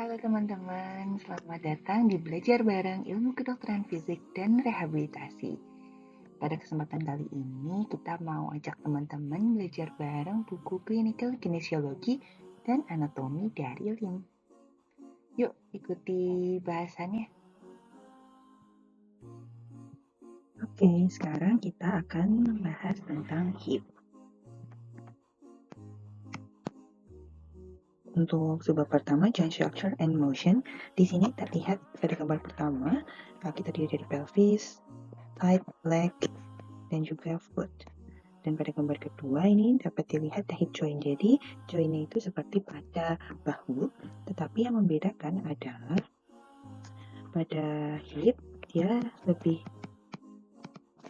Halo teman-teman, selamat datang di Belajar Bareng Ilmu Kedokteran Fisik dan Rehabilitasi. Pada kesempatan kali ini, kita mau ajak teman-teman belajar bareng buku Clinical Kinesiology dan Anatomi dari LIM. Yuk, ikuti bahasannya. Oke, sekarang kita akan membahas tentang hip. Untuk sebab pertama, joint structure and motion. Di sini terlihat pada gambar pertama, kaki terdiri dari pelvis, thigh, leg, dan juga foot. Dan pada gambar kedua ini dapat dilihat hip joint. Jadi jointnya itu seperti pada bahu, tetapi yang membedakan adalah pada hip dia lebih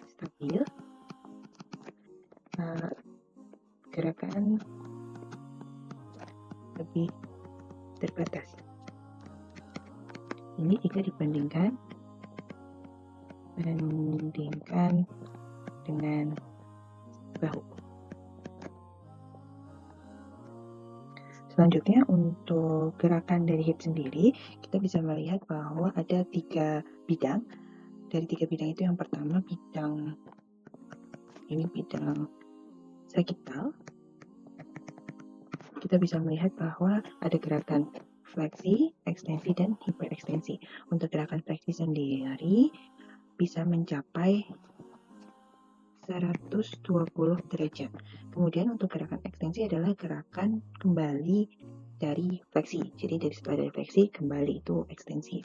stabil, gerakan lebih terbatas. Ini jika dibandingkan dengan bahu. Selanjutnya untuk gerakan dari hip sendiri, kita bisa melihat bahwa ada 3 bidang. Dari 3 bidang itu yang pertama bidang sagital. Kita bisa melihat bahwa ada gerakan fleksi, ekstensi, dan hiperekstensi. Untuk gerakan fleksi sendiri bisa mencapai 120 derajat. Kemudian untuk gerakan ekstensi adalah gerakan kembali dari fleksi. Jadi setelah dari fleksi kembali itu ekstensi.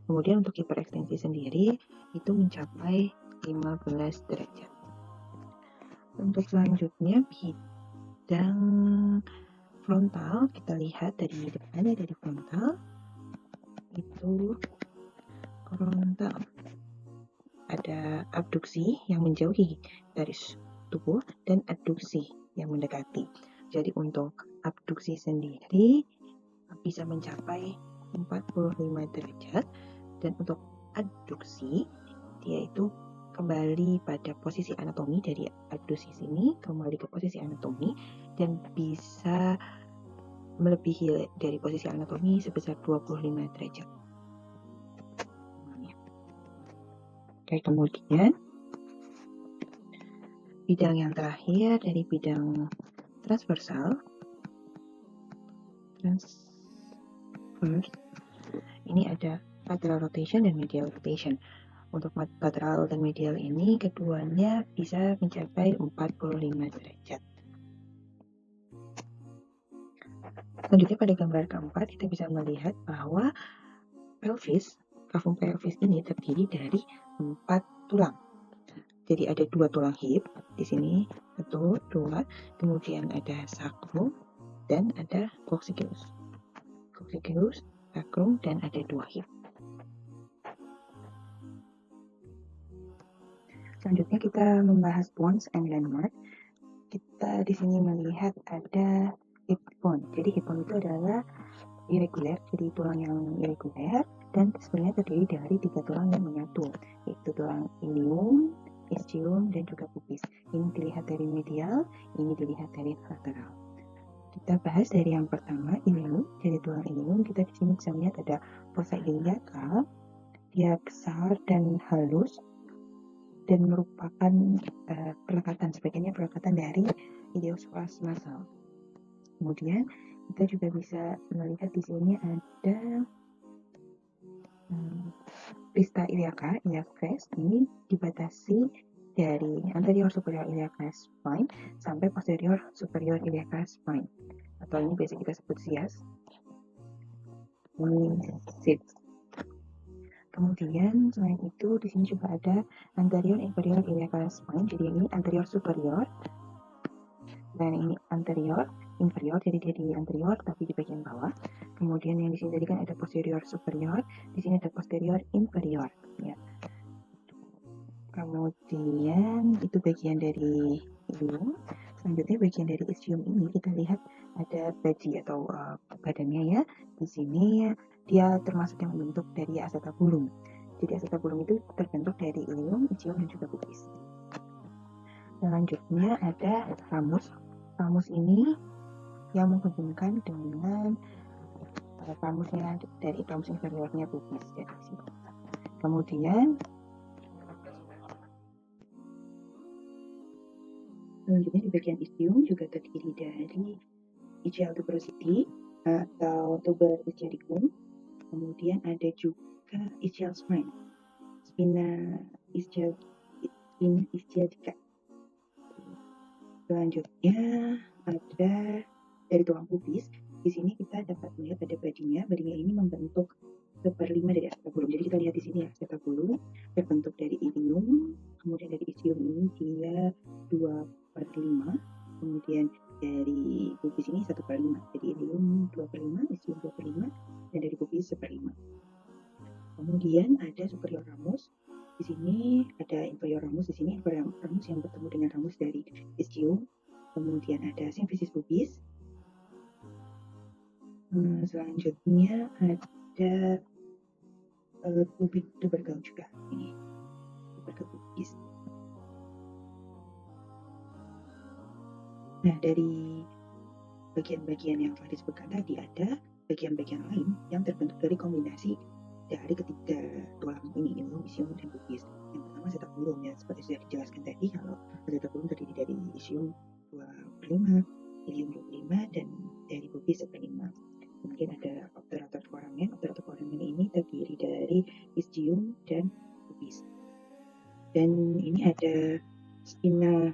Kemudian untuk hiperekstensi sendiri itu mencapai 15 derajat. Untuk selanjutnya bidang frontal, kita lihat dari depannya dari frontal itu frontal. Ada abduksi yang menjauhi garis tubuh dan adduksi yang mendekati. Jadi untuk abduksi sendiri bisa mencapai 45 derajat, dan untuk adduksi dia itu kembali pada posisi anatomi dari abduksi sini, kembali ke posisi anatomi dan bisa melebihi dari posisi anatomi sebesar 25 derajat. Oke, kemudian bidang yang terakhir dari bidang transversal. Ini ada lateral rotation dan medial rotation. Untuk lateral dan medial ini keduanya bisa mencapai 45 derajat. Selanjutnya pada gambar keempat kita bisa melihat bahwa kafum pelvis ini terdiri dari 4 tulang. Jadi ada 2 tulang hip di sini, 1, 2, kemudian ada sacrum dan ada coccygeus, sacrum, dan ada 2 hip. Selanjutnya kita membahas bones and landmark. Kita di sini melihat ada hip bone. Jadi hip bone itu adalah irregular, jadi tulang yang irregular dan sebenarnya terdiri dari 3 tulang yang menyatu, yaitu tulang ilium, ischium, dan juga pubis. Ini dilihat dari medial, ini dilihat dari lateral. Kita bahas dari yang pertama, ilium. Jadi tulang ilium kita di sini bisa melihat ada fossa iliaca. Dia besar dan halus dan merupakan sebagiannya pelekatan dari iliopsoas muscle. Kemudian kita juga bisa melihat di sini ada pista iliaca, iliac crest. Ini dibatasi dari anterior superior iliaca spine sampai posterior superior iliaca spine, atau ini biasa kita sebut SIAS. Kemudian selain itu di sini juga ada anterior inferior iliaca spine. Jadi ini anterior superior dan ini anterior inferior, jadi dia di anterior tapi di bagian bawah. Kemudian yang di sini tadi kan ada posterior superior, di sini ada posterior inferior ya. Kemudian itu bagian dari ilium. Selanjutnya bagian dari ischium ini kita lihat ada baji atau badannya ya. Di sini dia termasuk yang membentuk dari acetabulum. Jadi acetabulum itu terbentuk dari ilium, ischium, dan juga pubis. Selanjutnya ada ramus. Ramus ini yang menghubungkan dengan ramusnya dari ramus inferiornya pubis. Jadi sini. Kemudian selanjutnya di bagian ischium juga terdiri dari ischial tuberosity atau tuber ischiadicum. Kemudian ada juga ischial spine, spina ischiadica. Selanjutnya ada dari tulang pubis. Di sini kita dapat melihat ada badinya. Badinya ini membentuk 1/5 dari acetabulum. Jadi kita lihat di sini ya, acetabulum terbentuk dari ilium, kemudian dari ischium ini dia 2/5, kemudian dari pubis ini 1/5. Jadi ilium 2/5, ischium 2/5, dan dari pubis 1/5. Kemudian ada superior ramus. Di sini ada inferior ramus. Di sini inferior ramus yang bertemu dengan ramus dari ischium. Kemudian ada symphysis pubis. Selanjutnya ada tubercle juga. Ini tubercle pubis. Nah, dari bagian-bagian yang telah disebutkan tadi ada bagian-bagian lain yang terbentuk dari kombinasi dari ketiga tulang ini, ilium, ischium, dan pubis. Yang pertama acetabulum ya, seperti sudah dijelaskan tadi, kalau acetabulum terdiri dari ischium 2/5, ilium 2/5, dan dari pubis 1/5. Kemudian ada obturator foramen. Obturator foramen ini terdiri dari ischium dan pubis. Dan ini ada spina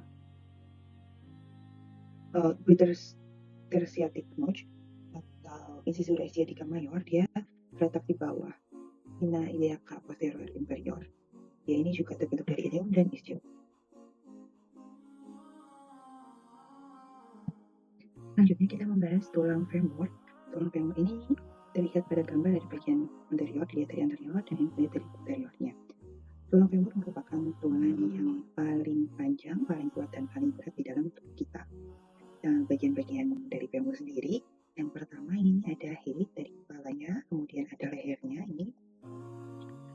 tersiatic notch atau incisura ischiadica mayor. Dia terletak di bawah spina iliaca posterior inferior. Dia ini juga terbentuk dari ilium dan ischium. Selanjutnya kita membahas tulang femur. Tulang femur ini terlihat pada gambar dari bagian anterior, dilihat dari anterior, dan ini dilihat dari posteriornya. Tulang femur merupakan tulang yang paling panjang, paling kuat, dan paling berat di dalam tubuh kita. Dan bagian-bagian dari femur sendiri, yang pertama ini ada hilit dari kepalanya, kemudian ada lehernya ini,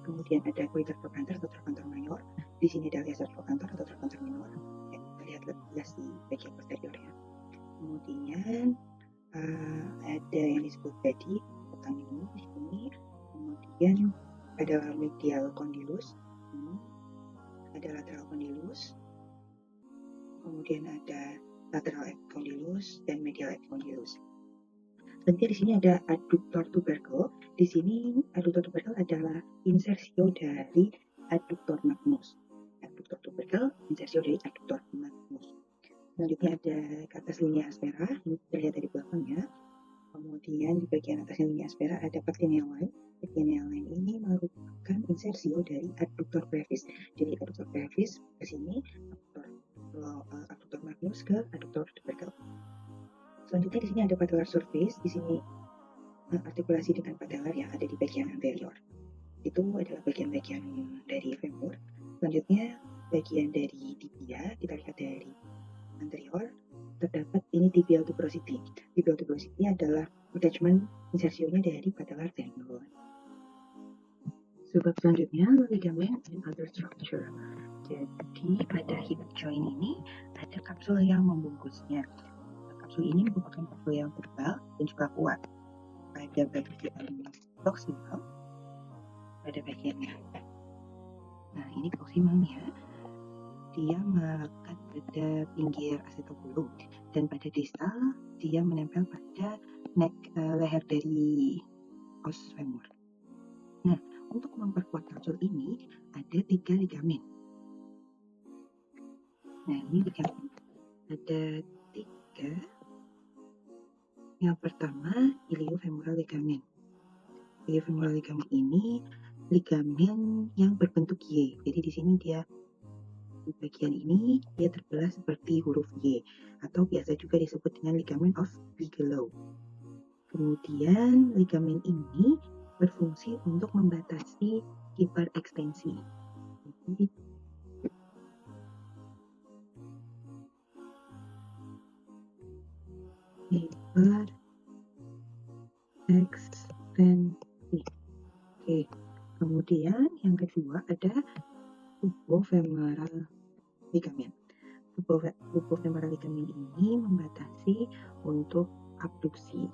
kemudian ada goiter trochanter atau trochanter mayor. Di sini ada lesser trochanter atau trochanter minor. Kita lihat lebih jelas di bagian posteriornya. Kemudian ada yang disebut body, batang ini di sini. Kemudian ada medial condylus, ada lateral condylus, kemudian ada lateral epicondylus dan medial epicondylus. Selanjutnya di sini ada adductor tubercle. Di sini adductor tubercle adalah insersio dari adductor magnus. Adductor tubercle insersio dari adductor magnus. Selanjutnya ada ke atas linea aspera, ini terlihat dari belakangnya. Kemudian di bagian atasnya linea aspera ada pectineal line. Pectineal line ini merupakan insersio dari adductor brevis. Jadi adductor brevis ke sini, adductor magnus ke adductor tubercle. Selanjutnya di sini ada patellar surface. Di sini artikulasi dengan patellar yang ada di bagian anterior. Itu adalah bagian-bagian dari femur. Selanjutnya bagian dari tibia, kita lihat dari anterior, terdapat ini tibial tuberosity. Tibial tuberosity adalah attachment insersionya dari patellar tendon. Sebab selanjutnya ligamen and other structure. Jadi pada hip joint ini ada kapsul yang membungkusnya. Kapsul ini merupakan kapsul yang tebal dan juga kuat pada bagian proximal, pada bagiannya. Nah, ini proximalnya dia melekat pada pinggir acetabulum, dan pada distal dia menempel pada leher dari os femur. Nah, untuk memperkuat kapsul ini ada 3 ligamen. Nah, ini ligamen ada 3. Yang pertama iliofemoral ligamen. Iliofemoral ligamen ini ligamen yang berbentuk Y. Jadi di sini dia di bagian ini dia terbelah seperti huruf Y, atau biasa juga disebut dengan ligamen of Bigelow. Kemudian ligamen ini berfungsi untuk membatasi hiperekstensi. Hiperekstensi. Oke. Kemudian yang kedua ada pubofemoral ligamen. Pubofemoral ligamen ini membatasi untuk abduksi.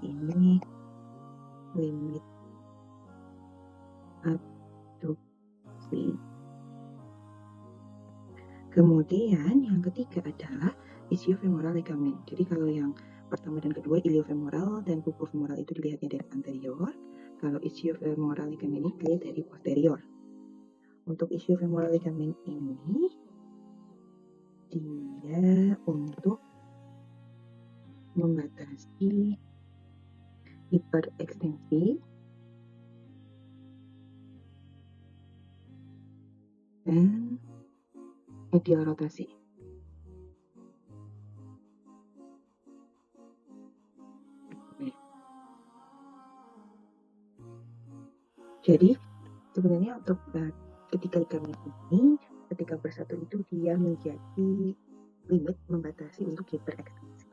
Ini limit abduksi. Kemudian yang ketiga adalah ischiofemoral ligament. Jadi kalau yang pertama dan kedua iliofemoral dan pubofemoral itu dilihatnya dari anterior. Kalau ischiofemoral ligament ini dilihat dari posterior. Untuk ischiofemoral ligament ini dia untuk membatasi hiperekstensi dan medial rotasi. Jadi sebenarnya untuk ketiga ligamen ini ketika bersatu itu dia menjadi limit membatasi untuk hiperekstensi.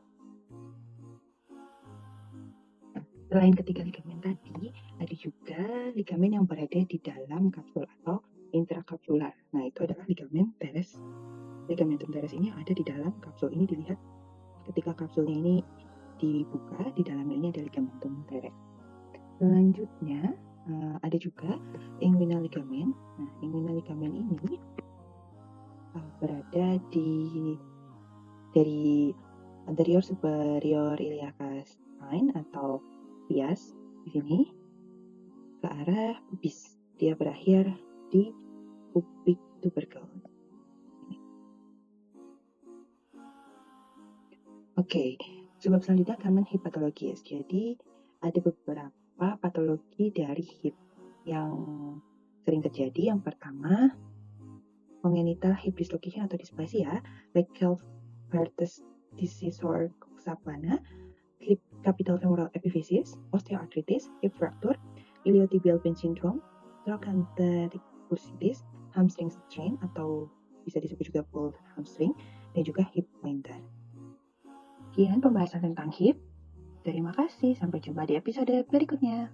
Selain ketiga ligamen tadi, ada juga ligamen yang berada di dalam kapsul atau intrakapsular. Nah, itu adalah ligamen teres. Ligamentum teres ini ada di dalam kapsul. Ini dilihat ketika kapsulnya ini dibuka, di dalamnya ini ada ligamentum teres. Selanjutnya, ada juga inguinal ligament. Nah, inguinal ligament ini berada dari anterior superior iliacus spine atau bias di sini ke arah pubis. Dia berakhir di pubic tubercle. Oke, sebab selanjutnya common hepatologis. Jadi ada beberapa patologi dari hip yang sering terjadi. Yang pertama, congenital hip dislocation atau dysplasia, like Calvertus disease or Coxa-Plana, capital femoral epiphysis, osteoarthritis, hip fracture, iliotibial pain syndrome, trochanteric bursitis, hamstring strain atau bisa disebut juga pulled hamstring, dan juga hip pointer. Sekian pembahasan tentang hip. Terima kasih, sampai jumpa di episode berikutnya.